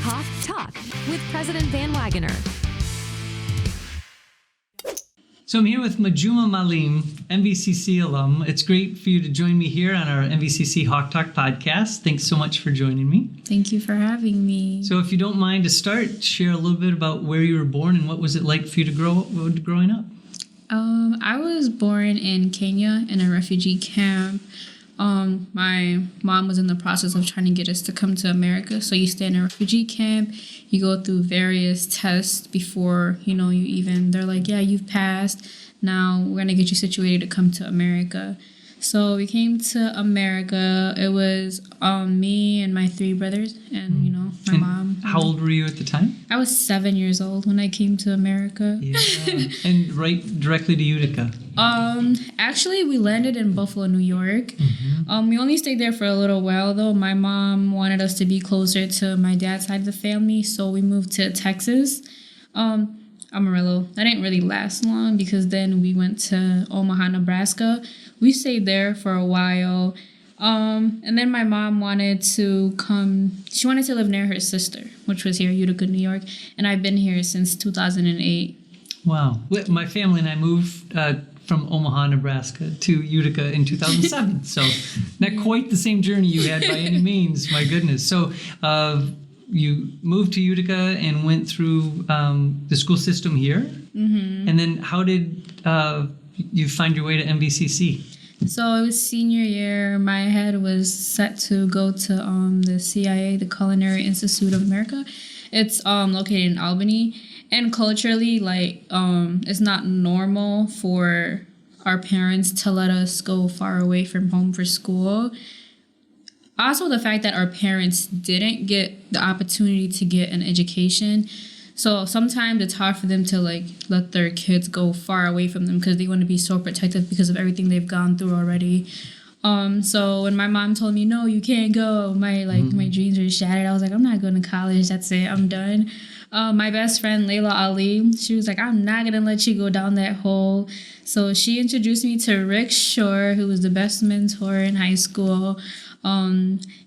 Hawk Talk with President VanWagoner. So I'm here with Majuma Maalim, MVCC alum. It's great for you to join me here on our MVCC Hawk Talk podcast. Thanks so much for joining me. Thank you for having me. So if you don't mind to start, share a little bit about where you were born and what was it like for you to growing up? I was born in Kenya in a refugee camp. My mom was in the process of trying to get us to come to America. So you stay in a refugee camp, you go through various tests before, they're like, yeah, you've passed. Now we're going to get you situated to come to America. So we came to America. It was me and my three brothers and, my mom. How old were you at the time? I was 7 years old when I came to America. Yeah. And right directly to Utica? Actually, we landed in Buffalo, New York. Mm-hmm. We only stayed there for a little while, though. My mom wanted us to be closer to my dad's side of the family, so we moved to Texas. Amarillo. That didn't really last long because then we went to Omaha, Nebraska. We stayed there for a while. And then my mom wanted to come. She wanted to live near her sister, which was here, Utica, New York. And I've been here since 2008. Wow. My family and I moved from Omaha, Nebraska to Utica in 2007. So not quite the same journey you had by any means. My goodness. So you moved to Utica and went through the school system here. Mm-hmm. And then how did you find your way to MVCC? So it was senior year. My head was set to go to the CIA, the Culinary Institute of America. It's located in Albany. And culturally, it's not normal for our parents to let us go far away from home for school. Also, the fact that our parents didn't get the opportunity to get an education. So sometimes it's hard for them to let their kids go far away from them because they want to be so protective because of everything they've gone through already. So when my mom told me, no, you can't go, my dreams were shattered. I was like, I'm not going to college. That's it. I'm done. My best friend, Layla Ali, she was like, I'm not going to let you go down that hole. So she introduced me to Rick Shore, who was the best mentor in high school.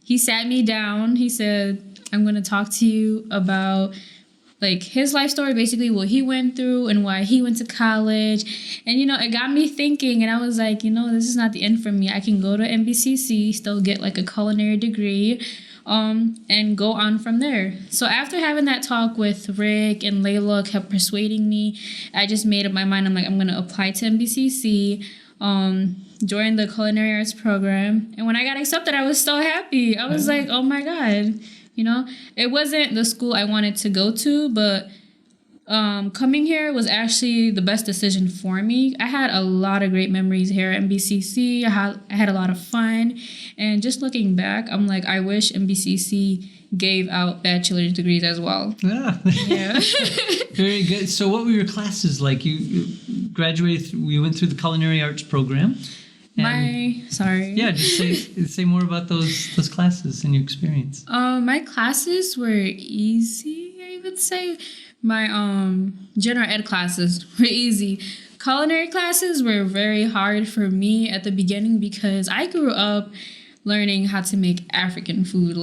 He sat me down. He said, I'm going to talk to you about his life story, basically what he went through and why he went to college. And, it got me thinking. And I was like, this is not the end for me. I can go to MVCC, still get a culinary degree, and go on from there. So after having that talk with Rick and Layla kept persuading me, I just made up my mind. I'm going to apply to MVCC, join the culinary arts program. And when I got accepted, I was so happy. I was like, oh my God. It wasn't the school I wanted to go to, but coming here was actually the best decision for me. I had a lot of great memories here at MVCC. I had a lot of fun. And just looking back, I'm like, I wish MVCC gave out bachelor's degrees as well. Yeah. Very good. So what were your classes like? You graduated, you went through the culinary arts program. Yeah, just say more about those classes and your experience. My classes were easy, I would say. My general ed classes were easy. Culinary classes were very hard for me at the beginning because I grew up learning how to make African food.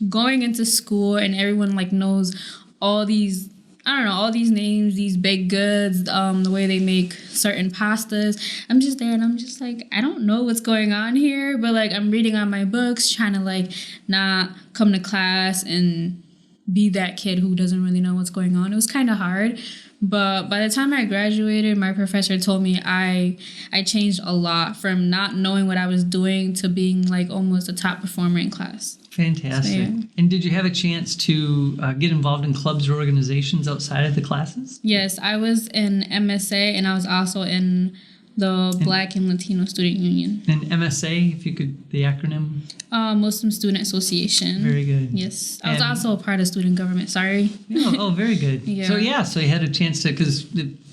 Going into school and everyone knows all these names, these baked goods, the way they make certain pastas. I'm just there and I'm just I don't know what's going on here, but I'm reading on my books, trying to not come to class and be that kid who doesn't really know what's going on. It was kind of hard, but by the time I graduated, my professor told me I changed a lot from not knowing what I was doing to being almost a top performer in class. Fantastic. So, yeah. And did you have a chance to get involved in clubs or organizations outside of the classes? Yes, I was in MSA and I was also in the Black and Latino Student Union. And MSA, if you could, the acronym? Muslim Student Association. Very good. Yes. I was also a part of student government. Sorry. Oh, very good. Yeah. So you had a chance to, because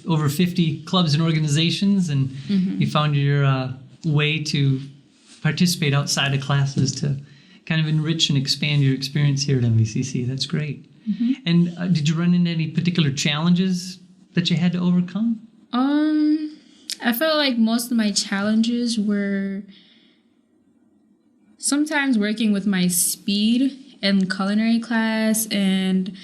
over 50 clubs and organizations, and you found your way to participate outside of classes to kind of enrich and expand your experience here at MVCC. That's great. Mm-hmm. And did you run into any particular challenges that you had to overcome? I felt like most of my challenges were sometimes working with my speed in culinary class and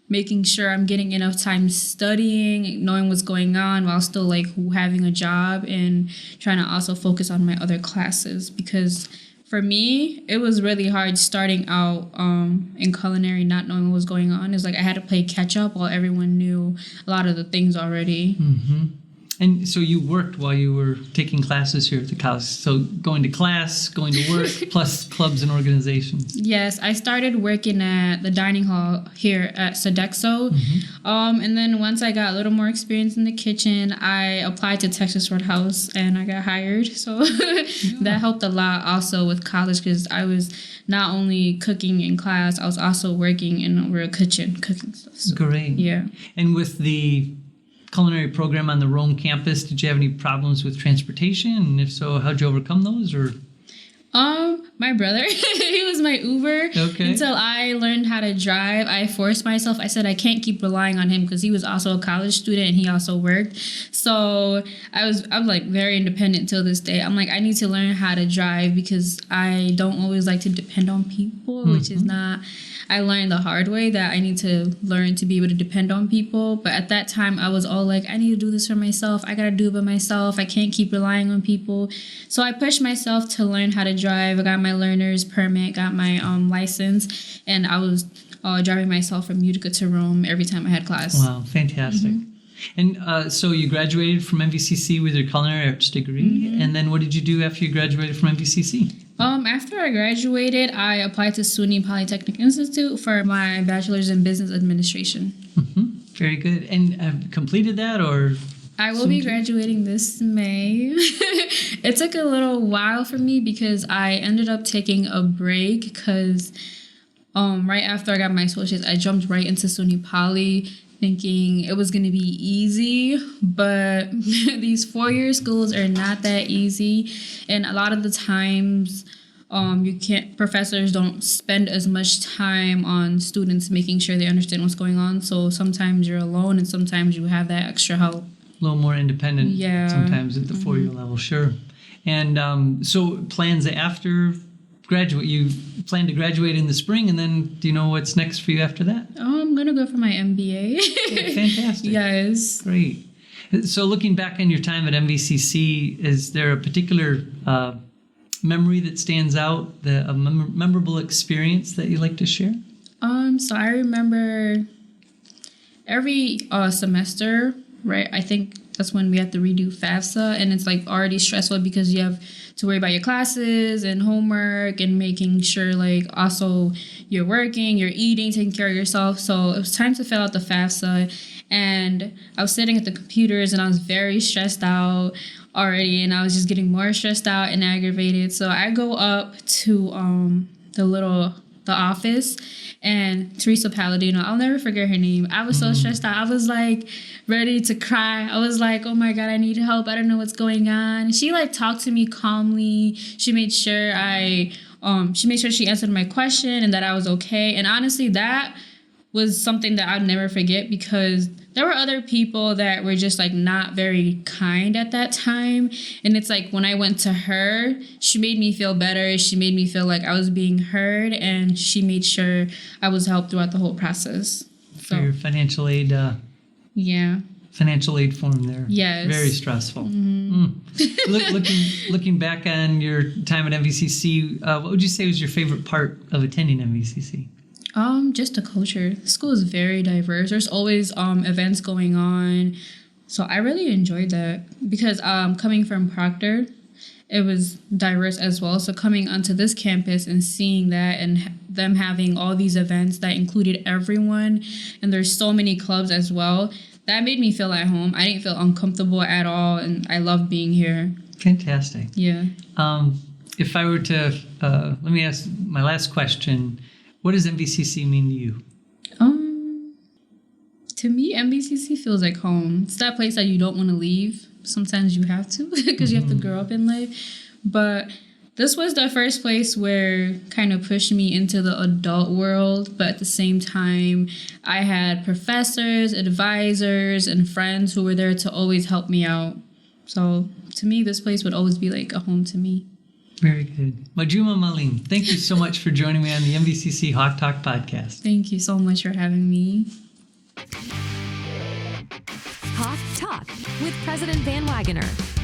making sure I'm getting enough time studying, knowing what's going on while still like having a job and trying to also focus on my other classes. Because for me, it was really hard starting out in culinary, not knowing what was going on. It's like I had to play catch up while everyone knew a lot of the things already. Mm-hmm. And so you worked while you were taking classes here at the college. So going to class, going to work, plus clubs and organizations. Yes, I started working at the dining hall here at Sodexo. Mm-hmm. And then once I got a little more experience in the kitchen, I applied to Texas Roadhouse and I got hired. So that helped a lot also with college because I was not only cooking in class, I was also working in a real kitchen, cooking stuff. So, great. Yeah. And with the culinary program on the Rome campus, did you have any problems with transportation? And if so, how'd you overcome those? Or my brother, he was my Uber. Okay. Until I learned how to drive, I forced myself. I said I can't keep relying on him because he was also a college student and he also worked. So I'm like very independent till this day. I'm like, I need to learn how to drive because I don't always like to depend on people, which is not. I learned the hard way that I need to learn to be able to depend on people. But at that time, I was all like, I need to do this for myself. I got to do it by myself. I can't keep relying on people. So I pushed myself to learn how to drive. I got my learner's permit, got my license, and I was driving myself from Utica to Rome every time I had class. Wow, fantastic. And so you graduated from MVCC with your culinary arts degree. And then what did you do after you graduated from MVCC? After I graduated, I applied to SUNY Polytechnic Institute for my bachelor's in business administration. Very good. And completed that or? I will be graduating this May. It took a little while for me because I ended up taking a break because right after I got my associates, I jumped right into SUNY Poly thinking it was going to be easy, but these 4-year schools are not that easy. And a lot of the times professors don't spend as much time on students making sure they understand what's going on. So sometimes you're alone and sometimes you have that extra help. A little more independent sometimes at the 4-year level, sure. And so plans after graduate, you plan to graduate in the spring, and then do you know what's next for you after that? I'm going to go for my MBA. Fantastic. Yes. Great. So looking back on your time at MVCC, is there a particular memory that stands out, a memorable experience that you'd like to share? So I remember every semester, right? I think that's when we have to redo FAFSA, and it's like already stressful because you have to worry about your classes and homework and making sure like also you're working, you're eating, taking care of yourself. So it was time to fill out the FAFSA, and I was sitting at the computers and I was very stressed out already, and I was just getting more stressed out and aggravated. So I go up to the office, and Teresa Palladino, I'll never forget her name. I was so stressed out. I was like ready to cry. I was like, oh my God, I need help. I don't know what's going on. She like talked to me calmly. She made sure she answered my question and that I was okay. And honestly, that was something that I'd never forget because there were other people that were just like not very kind at that time. And it's like when I went to her, she made me feel better. She made me feel like I was being heard, and she made sure I was helped throughout the whole process. For your financial aid financial aid form there. Yes. Very stressful. Looking back on your time at MVCC, what would you say was your favorite part of attending MVCC? Just the culture. The school is very diverse. There's always events going on. So I really enjoyed that because coming from Proctor, it was diverse as well. So coming onto this campus and seeing that and them having all these events that included everyone, and there's so many clubs as well, that made me feel at home. I didn't feel uncomfortable at all, and I loved being here. Fantastic. Yeah. If I were to, let me ask my last question. What does MVCC mean to you? To me, MVCC feels like home. It's that place that you don't want to leave. Sometimes you have to because you have to grow up in life. But this was the first place where kind of pushed me into the adult world. But at the same time, I had professors, advisors, and friends who were there to always help me out. So to me, this place would always be like a home to me. Very good. Majuma, Maalim, thank you so much for joining me on the MVCC Hawk Talk podcast. Thank you so much for having me. Hawk Talk with President VanWagoner.